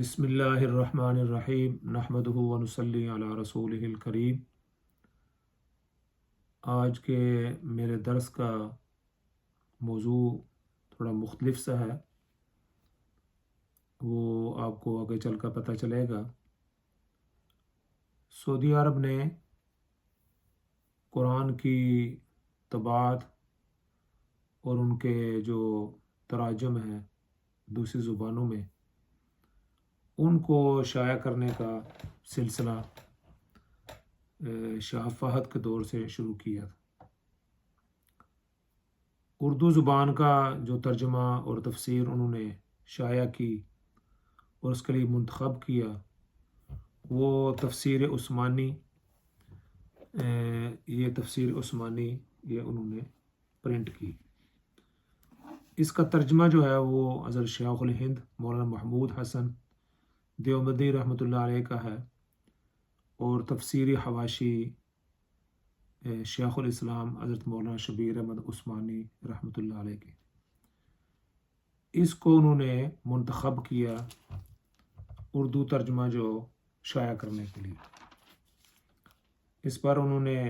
بسم اللہ الرحمن الرحیم نحمدہ ونصلی علی رسولہ الکریم۔ آج کے میرے درس کا موضوع تھوڑا مختلف سا ہے، وہ آپ کو آگے چل کر پتہ چلے گا۔ سعودی عرب نے قرآن کی طباعت اور ان کے جو تراجم ہیں دوسری زبانوں میں، ان کو شائع کرنے کا سلسلہ شاہ فہد کے دور سے شروع کیا تھا۔ اردو زبان کا جو ترجمہ اور تفسیر انہوں نے شائع کی اور اس کے لیے منتخب کیا، وہ تفسیر عثمانی یہ انہوں نے پرنٹ کی۔ اس کا ترجمہ جو ہے وہ حضرت شیخ الہند مولانا محمود حسن دیوبندی رحمۃ اللہ علیہ کا ہے، اور تفسیری حواشی شیخ الاسلام حضرت مولانا شبیر احمد عثمانی رحمۃ اللہ علیہ کی۔ اس کو انہوں نے منتخب کیا اردو ترجمہ جو شائع کرنے کے لیے۔ اس پر انہوں نے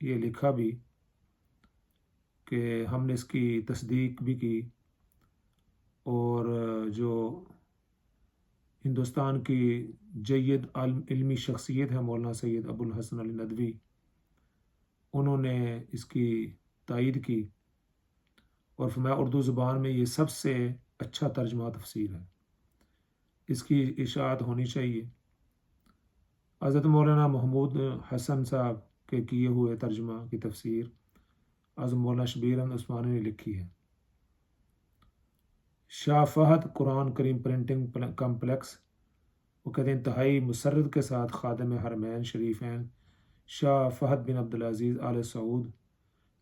یہ لکھا بھی کہ ہم نے اس کی تصدیق بھی کی، اور جو ہندوستان کی جید علمی شخصیت ہے مولانا سید ابو الحسن علی ندوی، انہوں نے اس کی تائید کی اور فرمایا اردو زبان میں یہ سب سے اچھا ترجمہ تفسیر ہے، اس کی اشاعت ہونی چاہیے۔ حضرت مولانا محمود حسن صاحب کے کیے ہوئے ترجمہ کی تفسیر حضرت مولانا شبیر احمد عثمانی نے لکھی ہے۔ شاہ فہد قرآن کریم پرنٹنگ کمپلیکس، وہ کہتے ہیں انتہائی مسرت کے ساتھ خادم حرمین شریفین شاہ فہد بن عبدالعزیز آل سعود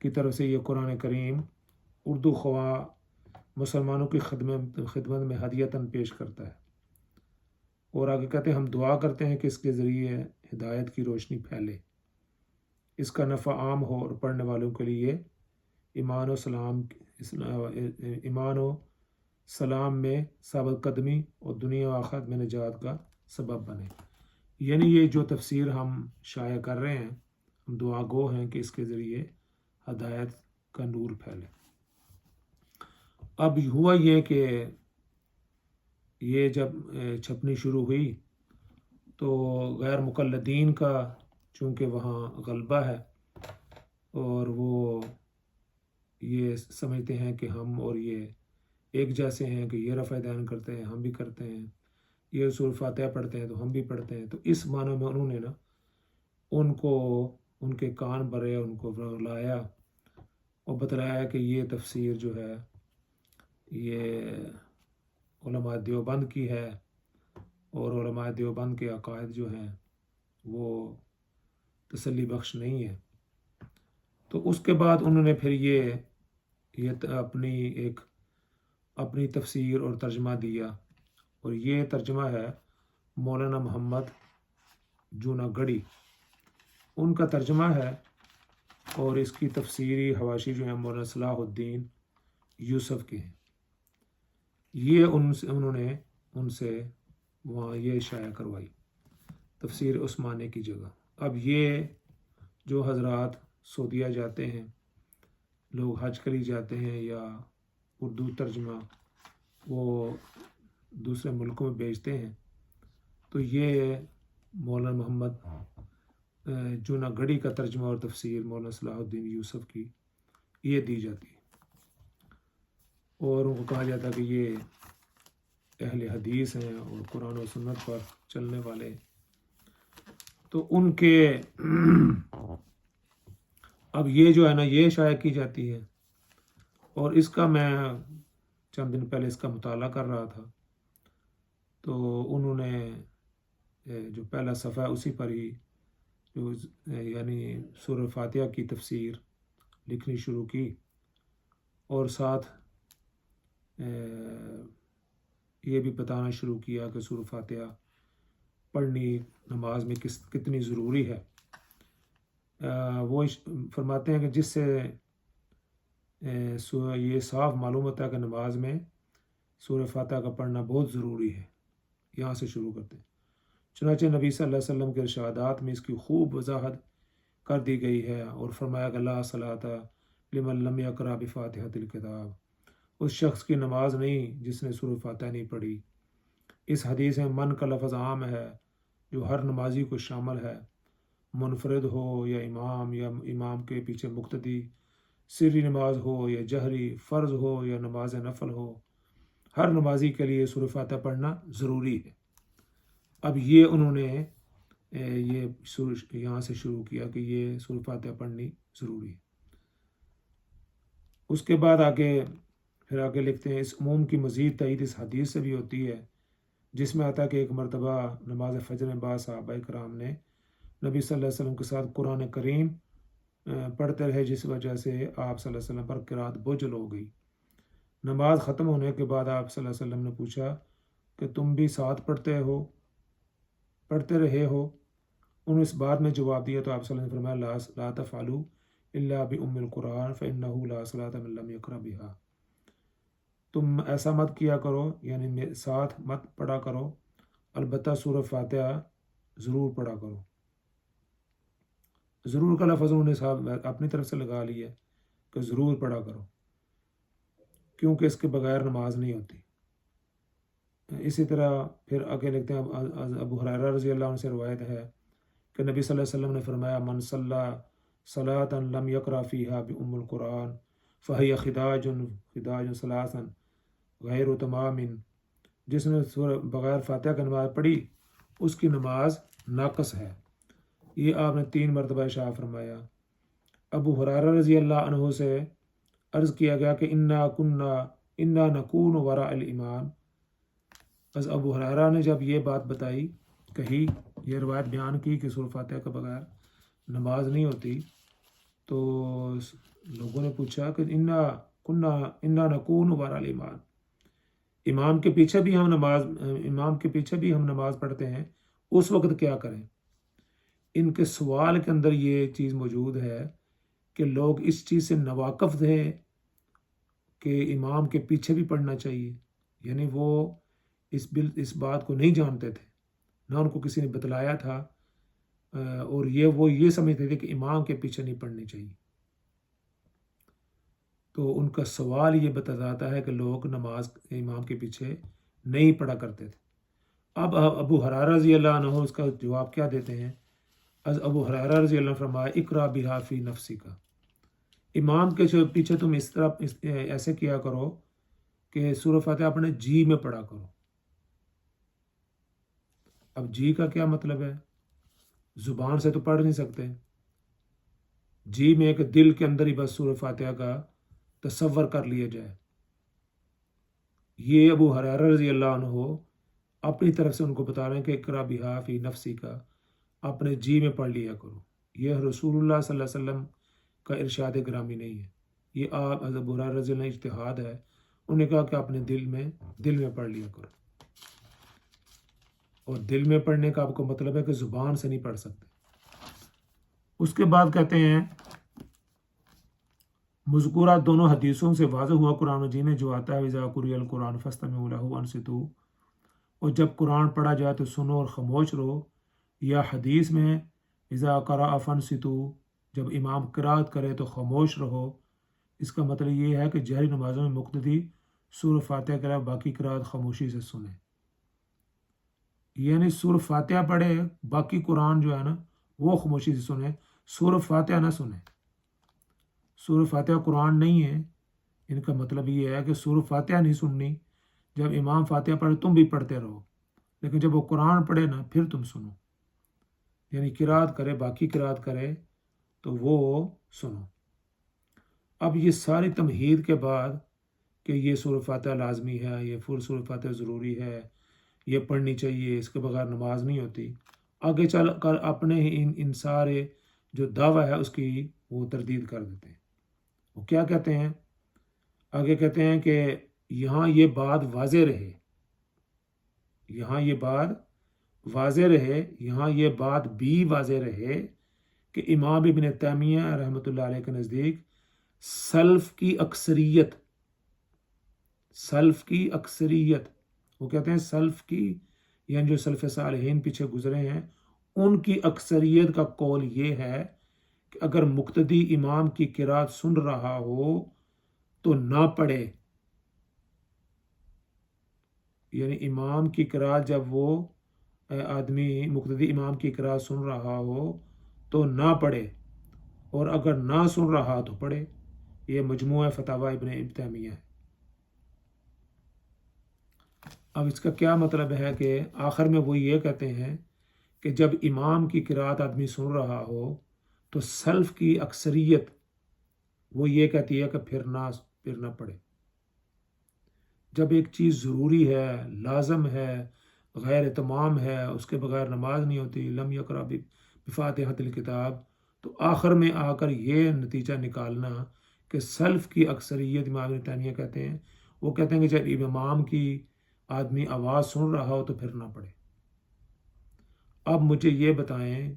کی طرف سے یہ قرآن کریم اردو خواہ مسلمانوں کی خدمت میں ہدیتاً پیش کرتا ہے، اور آگے کہتے ہیں ہم دعا کرتے ہیں کہ اس کے ذریعے ہدایت کی روشنی پھیلے، اس کا نفع عام ہو اور پڑھنے والوں کے لیے ایمان و سلام میں ثابت قدمی اور دنیا و آخرت میں نجات کا سبب بنے۔ یعنی یہ جو تفسیر ہم شائع کر رہے ہیں، ہم دعا گو ہیں کہ اس کے ذریعے ہدایت کا نور پھیلے۔ اب ہوا یہ کہ یہ جب چھپنی شروع ہوئی تو غیر مقلدین کا چونکہ وہاں غلبہ ہے، اور وہ یہ سمجھتے ہیں کہ ہم اور یہ ایک جیسے ہیں، کہ یہ رفع دین کرتے ہیں ہم بھی کرتے ہیں، یہ سورۃ فاتحہ پڑھتے ہیں تو ہم بھی پڑھتے ہیں، تو اس معنی میں انہوں نے ان کو ان کے کان بھرے، ان کو لایا اور بتلایا کہ یہ تفسیر جو ہے یہ علماء دیوبند کی ہے، اور علماء دیوبند کے عقائد جو ہیں وہ تسلی بخش نہیں ہے۔ تو اس کے بعد انہوں نے پھر یہ اپنی تفسیر اور ترجمہ دیا، اور یہ ترجمہ ہے مولانا محمد جوناگڑھی، ان کا ترجمہ ہے، اور اس کی تفسیری حواشی جو ہیں مولانا صلاح الدین یوسف کے ہیں۔ یہ انہوں نے ان سے وہاں یہ شائع کروائی تفسیر عثمانی کی جگہ۔ اب یہ جو حضرات سعودیہ جاتے ہیں، لوگ حج کے لیے جاتے ہیں یا اردو ترجمہ وہ دوسرے ملکوں میں بیچتے ہیں، تو یہ مولانا محمد جوناگڑھی کا ترجمہ اور تفسیر مولانا صلاح الدین یوسف کی یہ دی جاتی ہے، اور ان کو کہا جاتا ہے کہ یہ اہل حدیث ہیں اور قرآن و سنت پر چلنے والے۔ تو ان کے اب یہ جو ہے نا یہ شائع کی جاتی ہے، اور اس کا میں چند دن پہلے اس کا مطالعہ کر رہا تھا، تو انہوں نے جو پہلا صفحہ اسی پر ہی جو یعنی سورۃ فاتحہ کی تفسیر لکھنی شروع کی، اور ساتھ یہ بھی بتانا شروع کیا کہ سورۃ فاتحہ پڑھنی نماز میں کتنی ضروری ہے۔ وہ فرماتے ہیں کہ جس سے یہ صاف معلوم ہوتا ہے کہ نماز میں سورۃ فاتحہ کا پڑھنا بہت ضروری ہے، یہاں سے شروع کرتے ہیں۔ چنانچہ نبی صلی اللہ علیہ وسلم کے ارشادات میں اس کی خوب وضاحت کر دی گئی ہے اور فرمایا کہ لا صلاۃ لمن لم یقرأ بفاتحۃ الکتاب، اس شخص کی نماز نہیں جس نے سورۃ فاتحہ نہیں پڑھی۔ اس حدیث میں من کا لفظ عام ہے جو ہر نمازی کو شامل ہے، منفرد ہو یا امام کے پیچھے مقتدی، سری نماز ہو یا جہری، فرض ہو یا نماز نفل ہو، ہر نمازی کے لیے سورۃ فاتحہ پڑھنا ضروری ہے۔ اب یہ انہوں نے یہاں سے شروع کیا کہ یہ سورۃ فاتحہ پڑھنی ضروری ہے۔ اس کے بعد پھر آگے لکھتے ہیں اس عموم کی مزید تائید اس حدیث سے بھی ہوتی ہے جس میں آتا ہے کہ ایک مرتبہ نماز فجر میں بعض صحابہ کرام نے نبی صلی اللہ علیہ وسلم کے ساتھ قرآن کریم پڑھتے رہے، جس وجہ سے آپ صلی اللہ علیہ وسلم پر قرات بوجھل ہو گئی۔ نماز ختم ہونے کے بعد آپ صلی اللہ علیہ وسلم نے پوچھا کہ تم بھی ساتھ پڑھتے رہے ہو؟ انہوں نے اس بات میں جواب دیا تو آپ صلی اللہ علیہ وسلم نے فرمایا لا تفعلوا الا بأم القرآن فإنه لا صلاة من لم يقرأ بها، تم ایسا مت کیا کرو، یعنی ساتھ مت پڑھا کرو، البتہ سورۃ فاتحہ ضرور پڑھا کرو۔ ضرور کا لفظ انہوں نے صاحب اپنی طرف سے لگا لیا کہ ضرور پڑھا کرو، کیونکہ اس کے بغیر نماز نہیں ہوتی۔ اسی طرح پھر آگے لکھتے ہیں ابو ہریرہ رضی اللہ عنہ سے روایت ہے کہ نبی صلی اللہ علیہ وسلم نے فرمایا من صلی صلاۃ لم یقرأ فیہا بأم القرآن فہی خداج ثلاثا غیر تمام، جس نے بغیر فاتحہ کی نماز پڑھی اس کی نماز ناقص ہے۔ یہ آپ نے 3 مرتبہ ارشاد فرمایا۔ ابو ہریرہ رضی اللہ عنہ سے عرض کیا گیا کہ انا نکون وراء الامام، بس ابو ہریرہ نے جب یہ بات کہی یہ روایت بیان کی کہ سورۃ فاتحہ کے بغیر نماز نہیں ہوتی، تو لوگوں نے پوچھا کہ انا نکون وراء الامام، امام کے پیچھے بھی ہم نماز پڑھتے ہیں، اس وقت کیا کریں؟ ان کے سوال کے اندر یہ چیز موجود ہے کہ لوگ اس چیز سے ناواقف تھے کہ امام کے پیچھے بھی پڑھنا چاہیے، یعنی وہ اس بات کو نہیں جانتے تھے، نہ ان کو کسی نے بتلایا تھا، اور وہ یہ سمجھتے تھے کہ امام کے پیچھے نہیں پڑھنی چاہیے۔ تو ان کا سوال یہ بتاتا ہے کہ لوگ نماز امام کے پیچھے نہیں پڑھا کرتے تھے۔ اب ابو ہریرہ رضی اللہ عنہ اس کا جواب کیا دیتے ہیں؟ ابو ہریرہ رضی اللہ عنہ فرمایا اقرأ بہا فی نفسک، امام کے پیچھے تم اس طرح ایسے کیا کرو کہ سورۃ فاتحہ اپنے جی میں پڑھا کرو۔ اب جی کا کیا مطلب ہے؟ زبان سے تو پڑھ نہیں سکتے، جی میں کہ دل کے اندر ہی بس سورۃ فاتحہ کا تصور کر لیا جائے۔ یہ ابو ہریرہ رضی اللہ عنہ اپنی طرف سے ان کو بتا رہے ہیں کہ اقرأ بہا فی نفسک، اپنے جی میں پڑھ لیا کرو۔ یہ رسول اللہ صلی اللہ علیہ وسلم کا ارشاد گرامی نہیں ہے، یہ آپ ابو ہریرہ رضی اللہ عنہ اجتہاد ہے، انہوں نے کہا کہ اپنے دل میں پڑھ لیا کرو، اور دل میں پڑھنے کا آپ کو مطلب ہے کہ زبان سے نہیں پڑھ سکتے۔ اس کے بعد کہتے ہیں مذکورہ دونوں حدیثوں سے واضح ہوا قرآن مجید میں جو آتا ہے اذا قرئ القرآن فاستمعوا له وانصتوا، اور جب قرآن پڑھا جائے تو سنو اور خاموش رہو، یا حدیث میں اذا قرأ فانصتوا، جب امام قرات کرے تو خاموش رہو۔ اس کا مطلب یہ ہے کہ جہری نمازوں میں مقتدی سورۃ فاتحہ کے علاوہ باقی قرات خاموشی سے سنیں، یعنی سورۃ فاتحہ پڑھے، باقی قرآن جو ہے نا وہ خاموشی سے سنیں، سورۃ فاتحہ نہ سنیں۔ سورۃ فاتحہ قرآن نہیں ہے، ان کا مطلب یہ ہے کہ سورۃ فاتحہ نہیں سننی، جب امام فاتحہ پڑھے تم بھی پڑھتے رہو، لیکن جب وہ قرآن پڑھے نا پھر تم سنو، یعنی قرات کرے، باقی قرات کرے تو وہ سنو۔ اب یہ ساری تمہید کے بعد کہ یہ سورۃ فاتحہ لازمی ہے، یہ سورۃ فاتحہ ضروری ہے، یہ پڑھنی چاہیے، اس کے بغیر نماز نہیں ہوتی، آگے چل کر اپنے ہی ان سارے جو دعویٰ ہے اس کی وہ تردید کر دیتے ہیں۔ وہ کیا کہتے ہیں؟ آگے کہتے ہیں کہ یہاں یہ بات واضح رہے، یہاں یہ بات بھی واضح رہے کہ امام ابن تیمیہ رحمۃ اللہ علیہ کے نزدیک سلف کی اکثریت، وہ کہتے ہیں سلف کی یعنی جو سلف صالحین پیچھے گزرے ہیں ان کی اکثریت کا قول یہ ہے کہ اگر مقتدی امام کی قرات سن رہا ہو تو نہ پڑھے، یعنی امام کی قرات جب وہ آدمی مقتدی امام کی قرات سن رہا ہو تو نہ پڑھے، اور اگر نہ سن رہا تو پڑھے۔ یہ مجموعہ فتاوی ابن تیمیہ ہے۔ اب اس کا کیا مطلب ہے کہ آخر میں وہ یہ کہتے ہیں کہ جب امام کی قرات آدمی سن رہا ہو تو سلف کی اکثریت وہ یہ کہتی ہے کہ پھر نہ پڑھے۔ جب ایک چیز ضروری ہے، لازم ہے، غیر تمام ہے، اس کے بغیر نماز نہیں ہوتی، لم یقرأ بفاتحۃ الکتاب، تو آخر میں آ کر یہ نتیجہ نکالنا کہ سلف کی اکثریت، امام ابن تیمیہ کہتے ہیں، وہ کہتے ہیں کہ جب امام کی آدمی آواز سن رہا ہو تو پھر نہ پڑھے۔ اب مجھے یہ بتائیں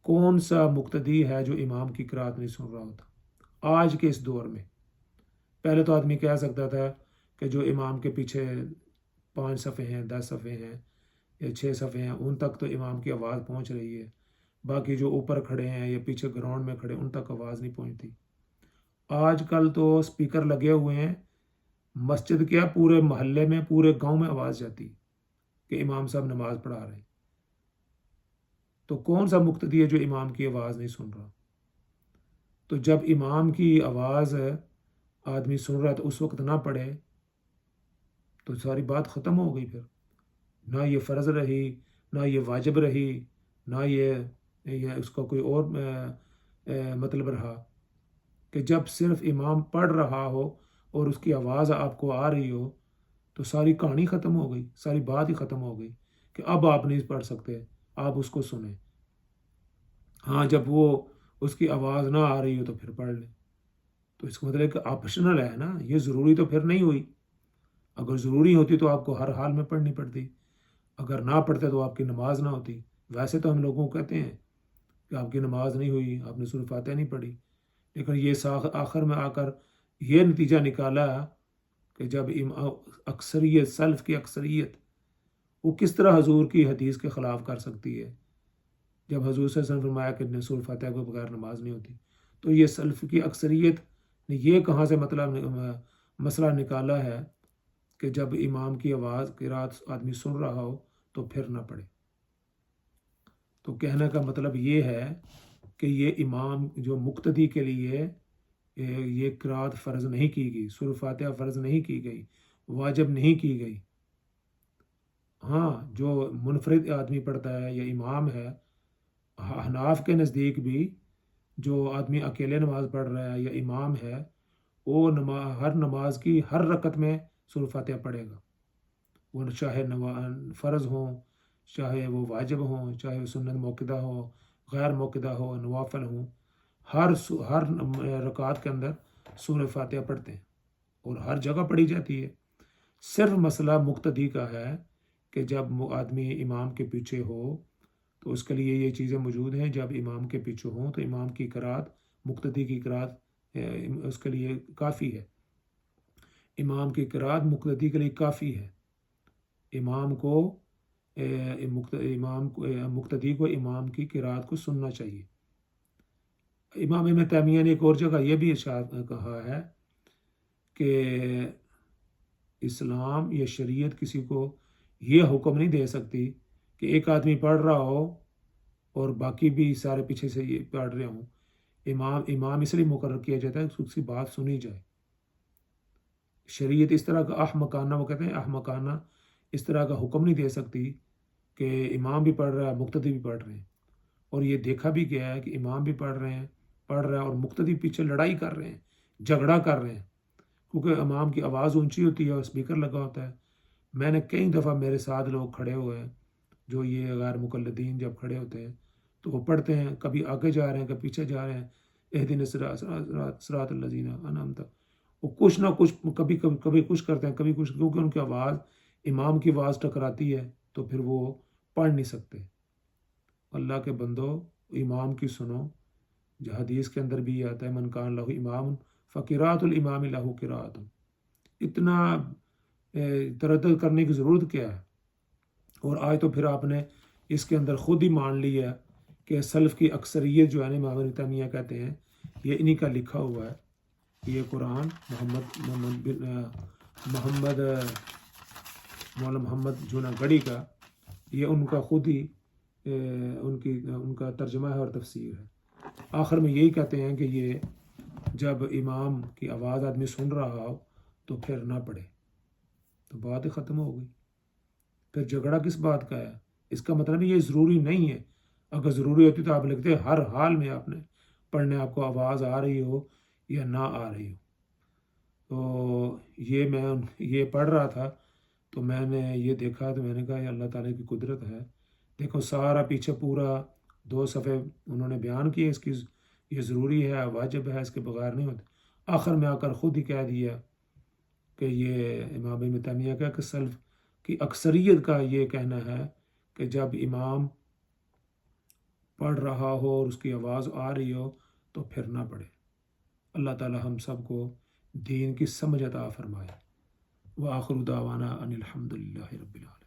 کون سا مقتدی ہے جو امام کی قرات نہیں سن رہا ہوتا آج کے اس دور میں؟ پہلے تو آدمی کہہ سکتا تھا کہ جو امام کے پیچھے 5 صفحے ہیں، 10 صفحے ہیں یا 6 صفحے ہیں، ان تک تو امام کی آواز پہنچ رہی ہے، باقی جو اوپر کھڑے ہیں یا پیچھے گراؤنڈ میں کھڑے ان تک آواز نہیں پہنچتی۔ آج کل تو سپیکر لگے ہوئے ہیں، مسجد کیا پورے محلے میں، پورے گاؤں میں آواز جاتی کہ امام صاحب نماز پڑھا رہے ہیں۔ تو کون سا مقتدی ہے جو امام کی آواز نہیں سن رہا؟ تو جب امام کی آواز آدمی سن رہا ہے تو اس وقت نہ پڑھے تو ساری بات ختم ہو گئی۔ پھر نہ یہ فرض رہی، نہ یہ واجب رہی، نہ یہ اس کا کوئی اور مطلب رہا، کہ جب صرف امام پڑھ رہا ہو اور اس کی آواز آپ کو آ رہی ہو تو ساری کہانی ختم ہو گئی، ساری بات ہی ختم ہو گئی کہ اب آپ نہیں پڑھ سکتے، آپ اس کو سنیں۔ ہاں جب وہ اس کی آواز نہ آ رہی ہو تو پھر پڑھ لیں۔ تو اس کا مطلب کہ آپشنل ہے نا، یہ ضروری تو پھر نہیں ہوئی۔ اگر ضروری ہوتی تو آپ کو ہر حال میں پڑھنی پڑتی، اگر نہ پڑھتے تو آپ کی نماز نہ ہوتی۔ ویسے تو ہم لوگوں کو کہتے ہیں کہ آپ کی نماز نہیں ہوئی، آپ نے سورۃ فاتحہ نہیں پڑھی، لیکن یہ آخر میں آ کر یہ نتیجہ نکالا کہ جب اکثریت، سلف کی اکثریت، وہ کس طرح حضور کی حدیث کے خلاف کر سکتی ہے جب حضور صلی اللہ علیہ وسلم فرمایا کہ سورۃ فاتحہ کے بغیر نماز نہیں ہوتی؟ تو یہ سلف کی اکثریت نے یہ کہاں سے مسئلہ نکالا ہے کہ جب امام کی آواز قرات آدمی سن رہا ہو تو پھر نہ پڑھے۔ تو کہنے کا مطلب یہ ہے کہ یہ امام جو مقتدی کے لیے یہ قرات فرض نہیں کی گئی، سورۃ فاتحہ فرض نہیں کی گئی، واجب نہیں کی گئی۔ ہاں جو منفرد آدمی پڑھتا ہے یا امام ہے، حناف کے نزدیک بھی جو آدمی اکیلے نماز پڑھ رہا ہے یا امام ہے، وہ ہر نماز کی ہر رکعت میں سورۃ فاتحہ پڑھے گا، وہ چاہے فرض ہوں، چاہے وہ واجب ہوں، چاہے وہ سنت موقدہ ہو، غیر موقدہ ہو، نوافل ہوں، ہر رکعت کے اندر سورۃ فاتحہ پڑھتے ہیں اور ہر جگہ پڑھی جاتی ہے۔ صرف مسئلہ مقتدی کا ہے کہ جب آدمی امام کے پیچھے ہو تو اس کے لیے یہ چیزیں موجود ہیں، جب امام کے پیچھے ہوں تو امام کی قرات، مقتدی کی قرات اس کے لیے کافی ہے۔ امام کی قرات مقتدی کے لیے کافی ہے۔ مقتدی کو امام کی قرات کو سننا چاہیے۔ امام ابن تیمیہ نے ایک اور جگہ یہ بھی ارشاد کہا ہے کہ اسلام یا شریعت کسی کو یہ حکم نہیں دے سکتی کہ ایک آدمی پڑھ رہا ہو اور باقی بھی سارے پیچھے سے یہ پڑھ رہے ہوں۔ امام اس لیے مقرر کیا جاتا ہے کہ اس کی بات سنی جائے۔ شریعت اس طرح کا احمقانہ، وہ کہتے ہیں احمقانہ، اس طرح کا حکم نہیں دے سکتی کہ امام بھی پڑھ رہا ہے، مقتدی بھی پڑھ رہے ہیں۔ اور یہ دیکھا بھی گیا ہے کہ امام بھی پڑھ رہا ہے اور مقتدی پیچھے لڑائی کر رہے ہیں، جھگڑا کر رہے ہیں، کیونکہ امام کی آواز اونچی ہوتی ہے اور اسپیکر لگا ہوتا ہے۔ میں نے کئی دفعہ، میرے ساتھ لوگ کھڑے ہوئے ہیں جو یہ غیر مقلدین جب کھڑے ہوتے ہیں تو وہ پڑھتے ہیں، کبھی آگے جا رہے ہیں، کبھی پیچھے جا رہے ہیں، اہدنا صراط الذین انعمت، وہ کچھ نہ کچھ کبھی کچھ کرتے ہیں، کبھی کچھ، کیونکہ ان کی آواز امام کی آواز ٹکراتی ہے تو پھر وہ پڑھ نہیں سکتے۔ اللہ کے بندو، امام کی سنو، جو حدیث کے اندر بھی آتا ہے من کان لہ امام فقراۃ الامام لہ قراۃ۔ اتنا تردد کرنے کی ضرورت کیا ہے؟ اور آج تو پھر آپ نے اس کے اندر خود ہی مان لیا کہ سلف کی اکثریت جو ہے نا امام ابن تیمیہ کہتے ہیں یہ انہی کا لکھا ہوا ہے، یہ قرآن مولانا محمد جونا گڑھی کا، یہ ان کا خود ہی ان کا ترجمہ ہے اور تفسیر ہے۔ آخر میں یہی کہتے ہیں کہ یہ جب امام کی آواز آدمی سن رہا ہو تو پھر نہ پڑھے، تو بات ہی ختم ہو گئی، پھر جھگڑا کس بات کا ہے؟ اس کا مطلب یہ ضروری نہیں ہے، اگر ضروری ہوتی تو آپ لکھتے ہر حال میں آپ نے پڑھنے، آپ کو آواز آ رہی ہو یا نہ آ رہی ہو۔ تو میں یہ پڑھ رہا تھا تو میں نے یہ دیکھا تو میں نے کہا یہ اللہ تعالیٰ کی قدرت ہے، دیکھو سارا پیچھے پورا 2 صفحے انہوں نے بیان کیے، اس کی یہ ضروری ہے، واجب ہے، اس کے بغیر نہیں ہوتے، آخر میں آ کر خود ہی کہہ دیا کہ یہ امام ابن تیمیہ کا کہ سلف کی اکثریت کا یہ کہنا ہے کہ جب امام پڑھ رہا ہو اور اس کی آواز آ رہی ہو تو پھر نہ پڑھے۔ اللہ تعالی ہم سب کو دین کی سمجھ عطا فرمائے۔ وآخر دعوانا ان الحمد للہ رب العالمین۔